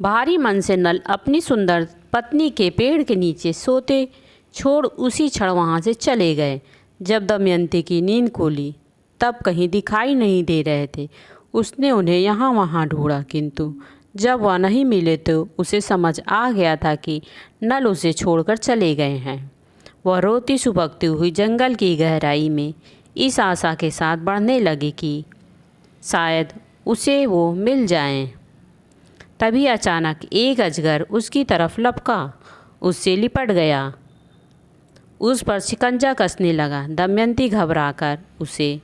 भारी मन से नल अपनी सुंदर पत्नी के पेड़ के नीचे सोते छोड़ उसी क्षण वहाँ से चले गए। जब दमयंती की नींद खुली तब कहीं दिखाई नहीं दे रहे थे। उसने उन्हें यहाँ वहाँ ढूंढा, किंतु जब वह नहीं मिले तो उसे समझ आ गया था कि नल उसे छोड़कर चले गए हैं। वह रोती सुबकती हुई जंगल की गहराई में इस आशा के साथ बढ़ने लगी कि शायद उसे वो मिल जाएं। तभी अचानक एक अजगर उसकी तरफ लपका, उससे लिपट गया, उस पर शिकंजा कसने लगा। दमयंती घबराकर उसे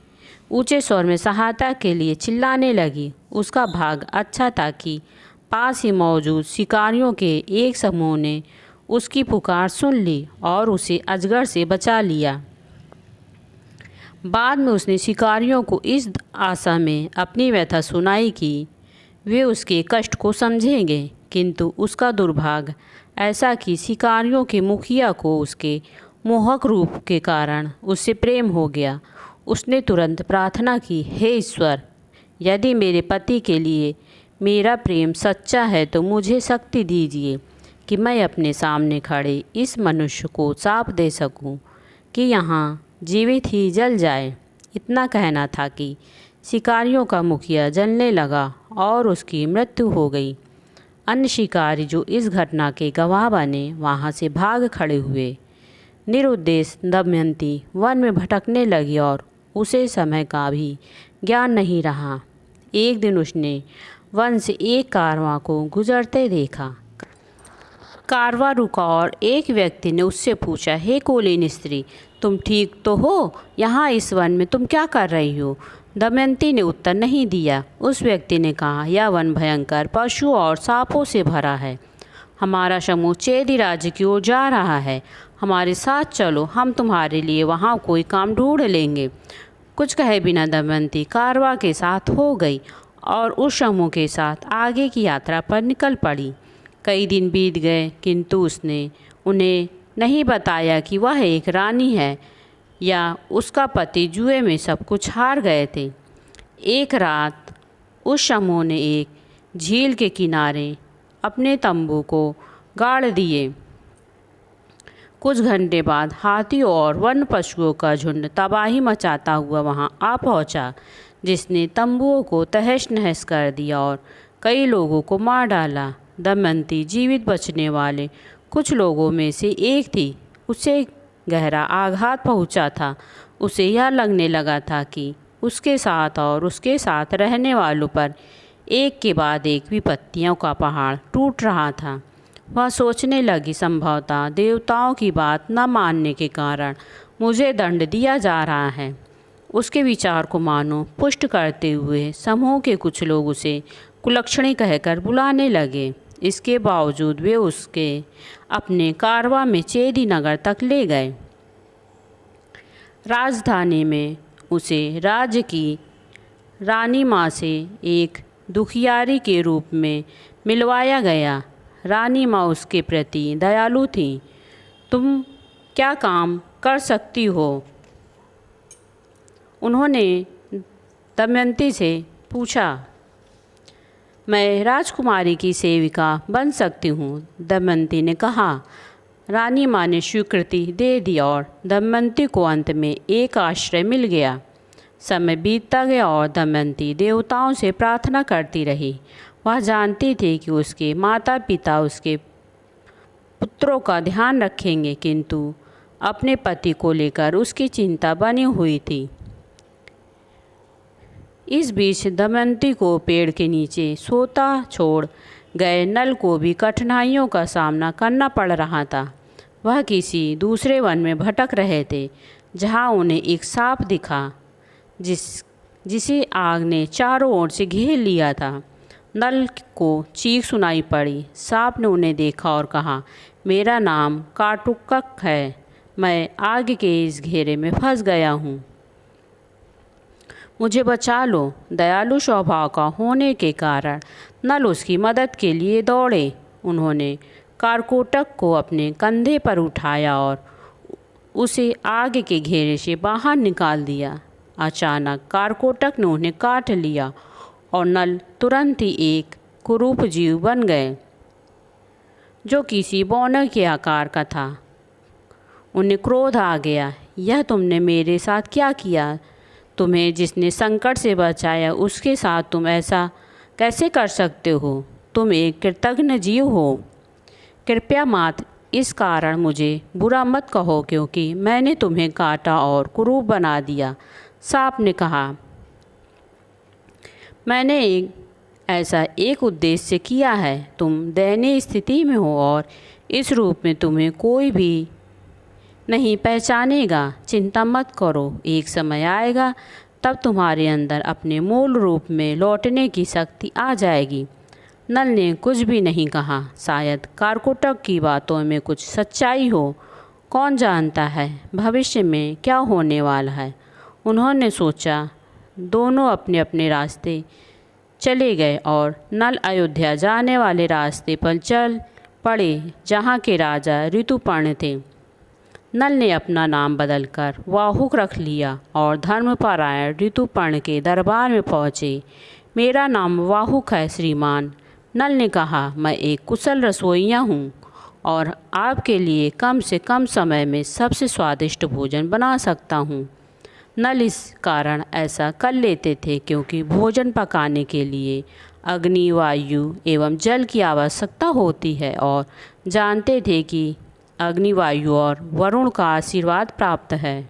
ऊंचे स्वर में सहायता के लिए चिल्लाने लगी। उसका भाग अच्छा था कि पास ही मौजूद शिकारियों के एक समूह ने उसकी पुकार सुन ली और उसे अजगर से बचा लिया। बाद में उसने शिकारियों को इस आशा में अपनी व्यथा सुनाई कि वे उसके कष्ट को समझेंगे, किंतु उसका दुर्भाग्य ऐसा कि शिकारियों के मुखिया को उसके मोहक रूप के कारण उससे प्रेम हो गया। उसने तुरंत प्रार्थना की, हे ईश्वर, यदि मेरे पति के लिए मेरा प्रेम सच्चा है तो मुझे शक्ति दीजिए कि मैं अपने सामने खड़े इस मनुष्य को शाप दे सकूं कि यहाँ जीवित ही जल जाए। इतना कहना था कि शिकारियों का मुखिया जलने लगा और उसकी मृत्यु हो गई। अन्य शिकारी जो इस घटना के गवाह बने वहाँ से भाग खड़े हुए। निरुद्देश्य दमयंती वन में भटकने लगी और उसे समय का भी ज्ञान नहीं रहा। एक दिन उसने वन से एक कारवां को गुजरते देखा। कारवां रुका और एक व्यक्ति ने उससे पूछा, हे कुलीन स्त्री, तुम ठीक तो हो? यहाँ इस वन में तुम क्या कर रही हो? दमयंती ने उत्तर नहीं दिया। उस व्यक्ति ने कहा, यह वन भयंकर पशुओं और सांपों से भरा है। हमारा समूह चेदी राज्य की ओर जा रहा है। हमारे साथ चलो, हम तुम्हारे लिए वहाँ कोई काम ढूंढ लेंगे। कुछ कहे बिना दमयंती कारवां के साथ हो गई और उस समूह के साथ आगे की यात्रा पर निकल पड़ी। कई दिन बीत गए, किंतु उसने उन्हें नहीं बताया कि वह एक रानी है या उसका पति जुए में सब कुछ हार गए थे। एक रात उस समूह ने एक झील के किनारे अपने तंबू को गाड़ दिए। कुछ घंटे बाद हाथियों और वन पशुओं का झुंड तबाही मचाता हुआ वहां आ पहुंचा, जिसने तंबुओं को तहस नहस कर दिया और कई लोगों को मार डाला। दमयंती जीवित बचने वाले कुछ लोगों में से एक थी। उसे गहरा आघात पहुंचा था। उसे यह लगने लगा था कि उसके साथ और उसके साथ रहने वालों पर एक के बाद एक विपत्तियों का पहाड़ टूट रहा था। वह सोचने लगी, संभवतः देवताओं की बात न मानने के कारण मुझे दंड दिया जा रहा है। उसके विचार को मानो पुष्ट करते हुए समूह के कुछ लोग उसे कुलक्षणी कहकर बुलाने लगे। इसके बावजूद वे उसके अपने कारवां में चेदी नगर तक ले गए। राजधानी में उसे राज्य की रानी माँ से एक दुखियारी के रूप में मिलवाया गया। रानी माँ उसके प्रति दयालु थी। तुम क्या काम कर सकती हो? उन्होंने दमयंती से पूछा। मैं राजकुमारी की सेविका बन सकती हूँ, दमयंती ने कहा। रानी माँ ने स्वीकृति दे दी और दमयंती को अंत में एक आश्रय मिल गया। समय बीतता गया और दमयंती देवताओं से प्रार्थना करती रही। वह जानती थी कि उसके माता पिता उसके पुत्रों का ध्यान रखेंगे, किंतु अपने पति को लेकर उसकी चिंता बनी हुई थी। इस बीच दमयंती को पेड़ के नीचे सोता छोड़ गए नल को भी कठिनाइयों का सामना करना पड़ रहा था। वह किसी दूसरे वन में भटक रहे थे, जहाँ उन्हें एक सांप दिखा जिसे आग ने चारों ओर से घेर लिया था। नल को चीख सुनाई पड़ी। सांप ने उन्हें देखा और कहा, मेरा नाम काटुकक है। मैं आग के इस घेरे में फंस गया हूँ, मुझे बचा लो। दयालु स्वभाव का होने के कारण नल उसकी मदद के लिए दौड़े। उन्होंने कारकोटक को अपने कंधे पर उठाया और उसे आग के घेरे से बाहर निकाल दिया। अचानक कारकोटक ने उन्हें काट लिया और नल तुरंत ही एक कुरूप जीव बन गए। जो किसी बौने के आकार का था। उन्हें क्रोध आ गया। यह तुमने मेरे साथ क्या किया? तुम्हें जिसने संकट से बचाया उसके साथ तुम ऐसा कैसे कर सकते हो? तुम एक कृतघ्न जीव हो। कृपया मात्र इस कारण मुझे बुरा मत कहो, क्योंकि मैंने तुम्हें काटा और कुरूप बना दिया। सांप ने कहा, मैंने ऐसा एक उद्देश्य से किया है। तुम दयनीय स्थिति में हो और इस रूप में तुम्हें कोई भी नहीं पहचानेगा। चिंता मत करो, एक समय आएगा तब तुम्हारे अंदर अपने मूल रूप में लौटने की शक्ति आ जाएगी। नल ने कुछ भी नहीं कहा। शायद कारकुटक की बातों में कुछ सच्चाई हो। कौन जानता है भविष्य में क्या होने वाला है। उन्होंने सोचा। दोनों अपने अपने रास्ते चले गए और नल अयोध्या जाने वाले रास्ते पर चल पड़े, जहाँ के राजा ऋतुपर्ण थे। नल ने अपना नाम बदलकर वाहुक रख लिया और धर्मपरायण ऋतुपर्ण के दरबार में पहुँचे। मेरा नाम वाहुक है श्रीमान, नल ने कहा। मैं एक कुशल रसोइया हूँ और आपके लिए कम से कम समय में सबसे स्वादिष्ट भोजन बना सकता हूँ। नल इस कारण ऐसा कर लेते थे क्योंकि भोजन पकाने के लिए अग्नि, वायु एवं जल की आवश्यकता होती है और जानते थे कि अग्नि, वायु और वरुण का आशीर्वाद प्राप्त है।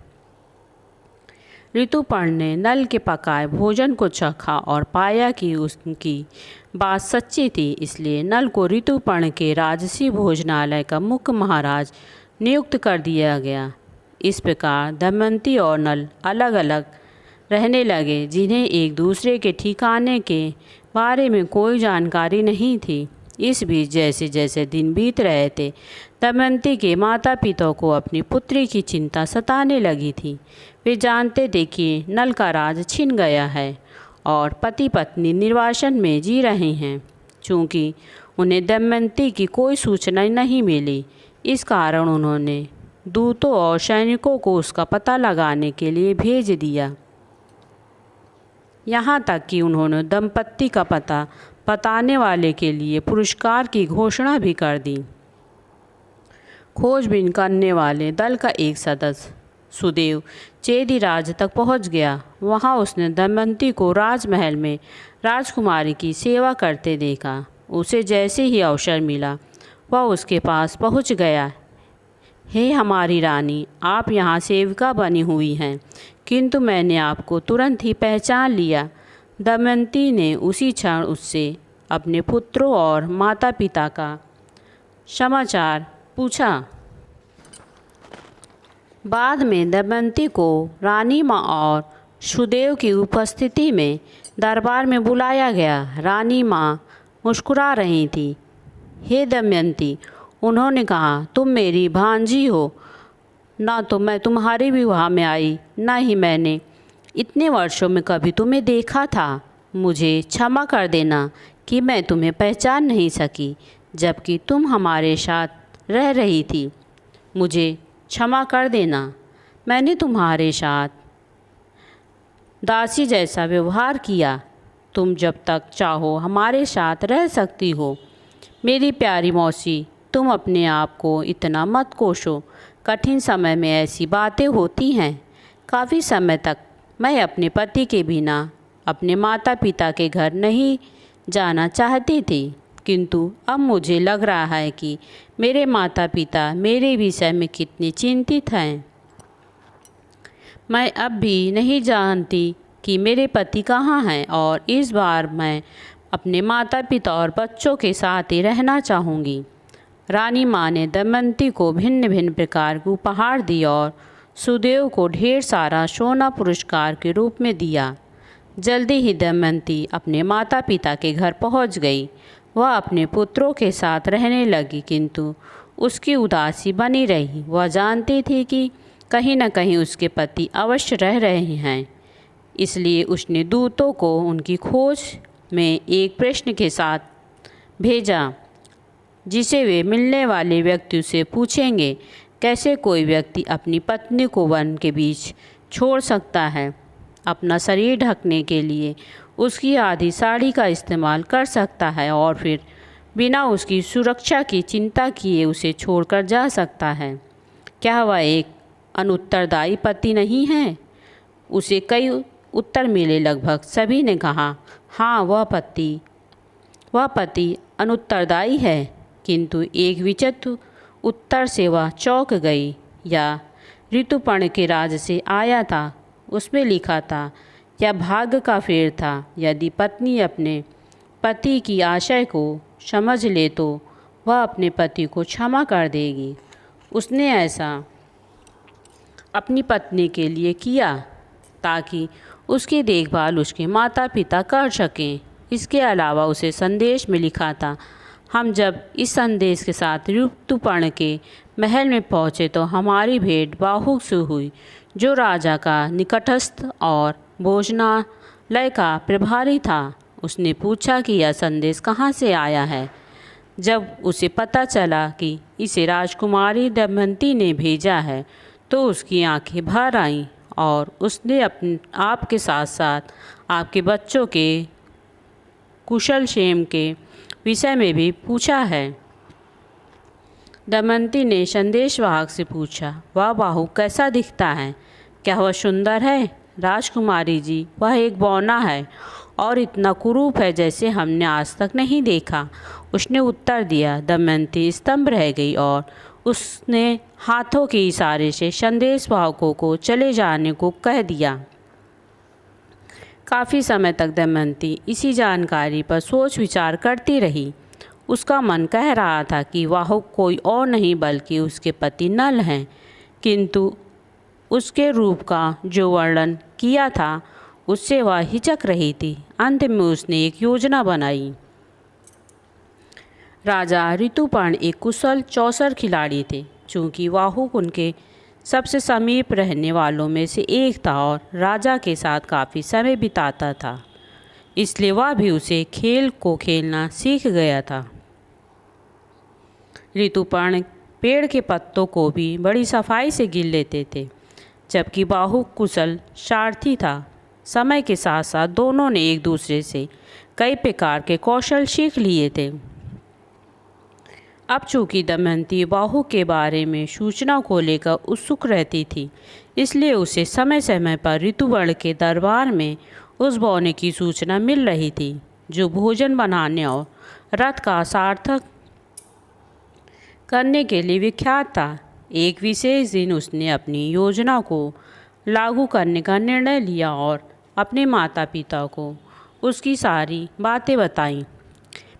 ऋतुपर्ण ने नल के पकाए भोजन को चखा और पाया कि उसकी बात सच्ची थी। इसलिए नल को ऋतुपर्ण के राजसी भोजनालय का मुख्य महाराज नियुक्त कर दिया गया। इस प्रकार दमयंती और नल अलग अलग रहने लगे, जिन्हें एक दूसरे के ठिकाने के बारे में कोई जानकारी नहीं थी। इस बीच जैसे जैसे दिन बीत रहे थे, दमयंती के माता पिता को अपनी पुत्री की चिंता सताने लगी थी। वे जानते थे कि नल का राज छिन गया है और पति पत्नी निर्वासन में जी रहे हैं। चूँकि उन्हें दमयंती की कोई सूचना नहीं मिली, इस कारण उन्होंने दूतों और सैनिकों को उसका पता लगाने के लिए भेज दिया। यहाँ तक कि उन्होंने दंपत्ति का पता बताने वाले के लिए पुरस्कार की घोषणा भी कर दी। खोजबीन करने वाले दल का एक सदस्य सुदेव चेदिराज तक पहुँच गया। वहाँ उसने दमयंती को राजमहल में राजकुमारी की सेवा करते देखा। उसे जैसे ही अवसर मिला वह उसके पास पहुँच गया। हे हमारी रानी, आप यहाँ सेविका बनी हुई हैं, किंतु मैंने आपको तुरंत ही पहचान लिया। दमयंती ने उसी क्षण उससे अपने पुत्रों और माता पिता का समाचार पूछा। बाद में दमयंती को रानी माँ और सुदेव की उपस्थिति में दरबार में बुलाया गया। रानी माँ मुस्कुरा रही थी। हे दमयंती, उन्होंने कहा, तुम मेरी भांजी हो। ना तो मैं तुम्हारे विवाह में आई, ना ही मैंने इतने वर्षों में कभी तुम्हें देखा था। मुझे क्षमा कर देना कि मैं तुम्हें पहचान नहीं सकी जबकि तुम हमारे साथ रह रही थी। मुझे क्षमा कर देना, मैंने तुम्हारे साथ दासी जैसा व्यवहार किया। तुम जब तक चाहो हमारे साथ रह सकती हो। मेरी प्यारी मौसी, तुम अपने आप को इतना मत कोसो। कठिन समय में ऐसी बातें होती हैं। काफ़ी समय तक मैं अपने पति के बिना अपने माता पिता के घर नहीं जाना चाहती थी, किंतु अब मुझे लग रहा है कि मेरे माता पिता मेरे विषय में कितने चिंतित हैं। मैं अब भी नहीं जानती कि मेरे पति कहाँ हैं और इस बार मैं अपने माता पिता और बच्चों के साथ ही रहना चाहूँगी। रानी माँ ने दमयंती को भिन्न भिन्न प्रकार के उपहार दिए और सुदेव को ढेर सारा सोना पुरस्कार के रूप में दिया। जल्दी ही दमयंती अपने माता पिता के घर पहुँच गई। वह अपने पुत्रों के साथ रहने लगी, किंतु उसकी उदासी बनी रही। वह जानती थी कि कहीं न कहीं उसके पति अवश्य रह रहे हैं। इसलिए उसने दूतों को उनकी खोज में एक प्रश्न के साथ भेजा, जिसे वे मिलने वाले व्यक्ति से पूछेंगे। कैसे कोई व्यक्ति अपनी पत्नी को वन के बीच छोड़ सकता है? अपना शरीर ढकने के लिए उसकी आधी साड़ी का इस्तेमाल कर सकता है और फिर बिना उसकी सुरक्षा की चिंता किए उसे छोड़कर जा सकता है? क्या वह एक अनुत्तरदायी पति नहीं है? उसे कई उत्तर मिले। लगभग सभी ने कहा, हाँ, वह पति अनुत्तरदायी है। किंतु एक विचित्र उत्तर से वह चौंक गई। या ऋतुपर्ण के राज से आया था। उसमें लिखा था, यह भाग्य का फेर था। यदि पत्नी अपने पति की आशय को समझ ले तो वह अपने पति को क्षमा कर देगी। उसने ऐसा अपनी पत्नी के लिए किया ताकि उसकी देखभाल उसके माता पिता कर सकें। इसके अलावा उसे संदेश में लिखा था, हम जब इस संदेश के साथ ऋतुपर्ण के महल में पहुँचे तो हमारी भेंट बाहुक से हुई, जो राजा का निकटस्थ और भोजनालय का प्रभारी था। उसने पूछा कि यह संदेश कहाँ से आया है। जब उसे पता चला कि इसे राजकुमारी दमयंती ने भेजा है तो उसकी आंखें भर आईं और उसने आपके साथ साथ आपके बच्चों के कुशल क्षेम के विषय में भी पूछा है। दमयंती ने संदेशवाहक से पूछा, वह बाहुक कैसा दिखता है? क्या वह सुंदर है? राजकुमारी जी, वह एक बौना है और इतना कुरूप है जैसे हमने आज तक नहीं देखा, उसने उत्तर दिया। दमयंती स्तंभ रह गई और उसने हाथों के इशारे से संदेशवाहकों को चले जाने को कह दिया। काफ़ी समय तक दमयंती इसी जानकारी पर सोच विचार करती रही। उसका मन कह रहा था कि वाहुक कोई और नहीं बल्कि उसके पति नल हैं, किंतु उसके रूप का जो वर्णन किया था उससे वह हिचक रही थी। अंत में उसने एक योजना बनाई। राजा ऋतुपर्ण एक कुशल चौसर खिलाड़ी थे। चूँकि वाहुक उनके सबसे समीप रहने वालों में से एक था और राजा के साथ काफ़ी समय बिताता था, इसलिए वह भी उसे खेल को खेलना सीख गया था। ऋतुपर्ण पेड़ के पत्तों को भी बड़ी सफाई से गिन लेते थे, जबकि बाहुक कुशल सारथी था। समय के साथ साथ दोनों ने एक दूसरे से कई प्रकार के कौशल सीख लिए थे। अब चूँकि दमयंती बाहुक के बारे में सूचना को लेकर उत्सुक रहती थी, इसलिए उसे समय समय पर ऋतुपर्ण के दरबार में उस बौने की सूचना मिल रही थी जो भोजन बनाने और रथ का सार्थक करने के लिए विख्यात था। एक विशेष दिन उसने अपनी योजना को लागू करने का निर्णय लिया और अपने माता पिता को उसकी सारी बातें बताईं।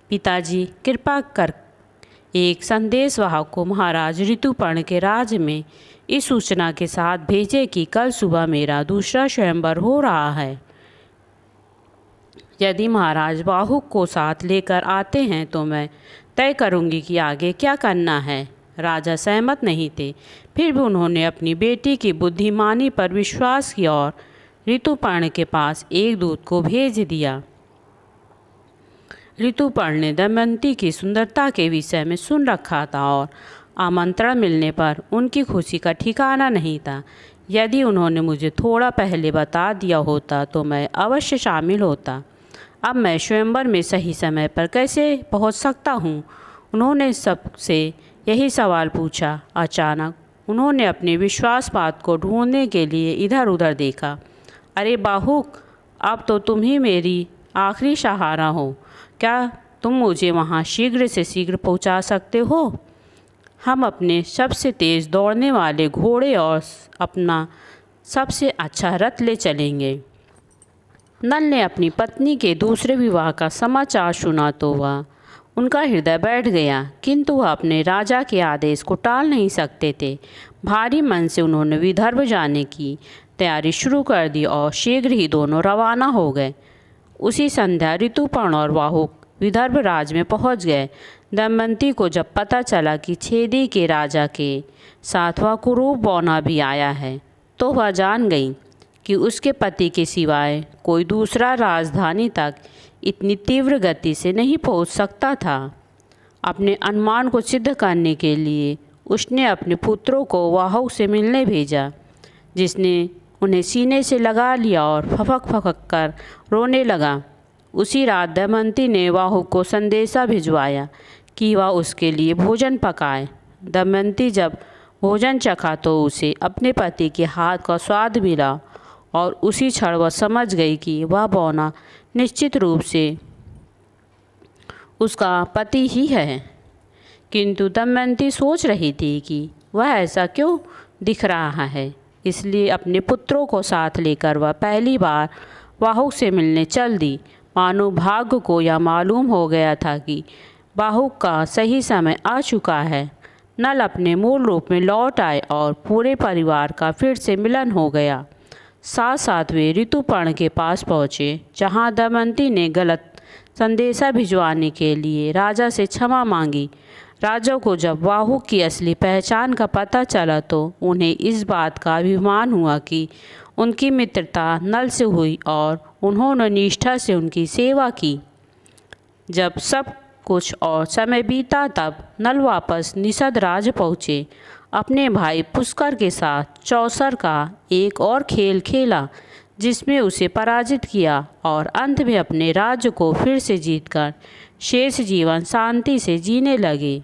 पिताजी, कृपा कर एक संदेशवाहक को महाराज ऋतुपर्ण के राज्य में इस सूचना के साथ भेजे कि कल सुबह मेरा दूसरा स्वयंवर हो रहा है। यदि महाराज बाहुक को साथ लेकर आते हैं तो मैं तय करूंगी कि आगे क्या करना है। राजा सहमत नहीं थे, फिर भी उन्होंने अपनी बेटी की बुद्धिमानी पर विश्वास किया और ऋतुपर्ण के पास एक दूत को भेज दिया। ऋतुपर्ण ने दमयंती की सुंदरता के विषय में सुन रखा था और आमंत्रण मिलने पर उनकी खुशी का ठिकाना नहीं था। यदि उन्होंने मुझे थोड़ा पहले बता दिया होता तो मैं अवश्य शामिल होता। अब मैं स्वयंवर में सही समय पर कैसे पहुंच सकता हूं? उन्होंने सबसे यही सवाल पूछा। अचानक उन्होंने अपने विश्वासपात को ढूंढने के लिए इधर उधर देखा। अरे बाहुक, अब तो तुम ही मेरी आखिरी सहारा हो। क्या तुम मुझे वहाँ शीघ्र से शीघ्र पहुँचा सकते हो? हम अपने सबसे तेज़ दौड़ने वाले घोड़े और अपना सबसे अच्छा रथ ले चलेंगे। नल ने अपनी पत्नी के दूसरे विवाह का समाचार सुना तो वह उनका हृदय बैठ गया, किंतु वह अपने राजा के आदेश को टाल नहीं सकते थे। भारी मन से उन्होंने विदर्भ जाने की तैयारी शुरू कर दी और शीघ्र ही दोनों रवाना हो गए। उसी संध्या ऋतुपर्ण और बाहुक विदर्भ राज में पहुंच गए। दमयंती को जब पता चला कि छेदी के राजा के साथ वह कुरूप बौना भी आया है तो वह जान गई कि उसके पति के सिवाय कोई दूसरा राजधानी तक इतनी तीव्र गति से नहीं पहुंच सकता था। अपने अनुमान को सिद्ध करने के लिए उसने अपने पुत्रों को बाहुक से मिलने भेजा, जिसने उन्हें सीने से लगा लिया और फपक फपक कर रोने लगा। उसी रात दमयंती ने वाहुक को संदेशा भिजवाया कि वह उसके लिए भोजन पकाए। दमयंती जब भोजन चखा तो उसे अपने पति के हाथ का स्वाद मिला और उसी क्षण वह समझ गई कि वह बौना निश्चित रूप से उसका पति ही है। किंतु दमयंती सोच रही थी कि वह ऐसा क्यों दिख रहा है, इसलिए अपने पुत्रों को साथ लेकर वह पहली बार वाहुक से मिलने चल दी। मानो भाग्य को यह मालूम हो गया था कि वाहुक का सही समय आ चुका है। नल अपने मूल रूप में लौट आए और पूरे परिवार का फिर से मिलन हो गया। साथ साथ वे ऋतुपर्ण के पास पहुँचे, जहाँ दमयंती ने गलत संदेशा भिजवाने के लिए राजा से क्षमा मांगी। राजा को जब वाहुक की असली पहचान का पता चला तो उन्हें इस बात का अभिमान हुआ कि उनकी मित्रता नल से हुई और उन्होंने निष्ठा से उनकी सेवा की। जब सब कुछ और समय बीता तब नल वापस निषद राज पहुँचे। अपने भाई पुष्कर के साथ चौसर का एक और खेल खेला, जिसमें उसे पराजित किया और अंत में अपने राज्य को फिर से जीतकर शेष जीवन शांति से जीने लगे।